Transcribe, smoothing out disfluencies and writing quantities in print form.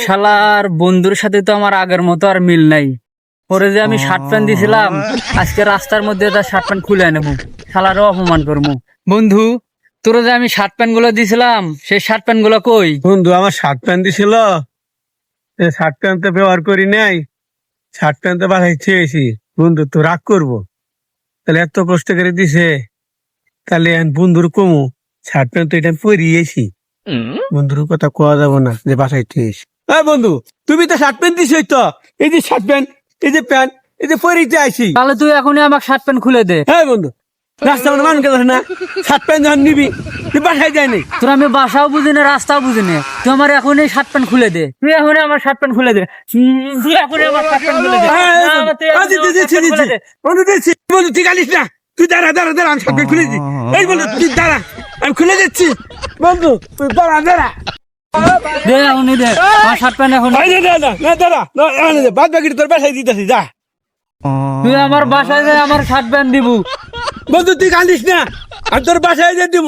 শালার বন্ধুর সাথে তো আমার আগের মতো আর মিল নাই। পরে যে আমি শার্ট প্যান্ট দিছিলাম, আজকে রাস্তার মধ্যে তার শার্ট প্যান্ট খুলে নেবো, শালারও অপমান করবো। বন্ধু, তোরা যে আমি শার্ট প্যান্ট গুলো দিছিলাম, সেই শার্ট প্যান্ট গুলো কই? বন্ধু আমার শার্ট প্যান্ট দিছিল, শার্ট প্যান্ট তো ব্যবহার করি নাই, শার্ট প্যান্ট তো বাসায় ছেয়েছি। বন্ধু তো রাগ করবো, তাহলে এত কষ্ট করে দিছে, তাহলে বন্ধুর কমু শার্ট প্যান্ট তো এটা পরিয়েছি। বন্ধুর কথা কোয়া যাবো না যে বাসায় ছেয়েছি। হ্যাঁ বন্ধু, তুমি তো শার্ট প্যান্ট দিছই তো, এই যে শার্ট প্যান্ট, এই যে প্যান্ট, এই যে পরিতে আইছি। তাহলে তুই এখনই আমাকে শার্ট প্যান্ট খুলে দে। হ্যাঁ বন্ধু, রাস্তা মানে মানুষ গেল না, শার্ট প্যান্ট যখন নিবি তুই বাসায় যায়নি। তোর আমি বাসাও বুঝি না, রাস্তাও বুঝি না, তুই আমার এখনই শার্ট প্যান্ট খুলে দে। তুই এখনই আমার শার্ট প্যান্ট খুলে দে। তুই এখনই আমার শার্ট প্যান্ট খুলে দে। না, তুই এখনই আমার শার্ট প্যান্ট খুলে দে। বন্ধু দিচ্ছি, বন্ধু তুই গালিস না, তুই দাঁড়া দাঁড়া দাঁড়া, আমি শার্ট প্যান্ট খুলে দিচ্ছি। এই বন্ধু তুই দাঁড়া, আমি খুলে দিচ্ছি। বন্ধু তুই দাঁড়া দাঁড়া, দে এখনই দে আমার শার্ট প্যান্ট এখন। দাঁড়া, বাদ বাকি তোর বাসায় দিতেছি, যা। তুই আমার বাসায় যায় আমার শার্ট প্যান্ট দিবু। বন্ধু তুই কান্দিস না, আমি তোর বাসায় দিয়ে দিব।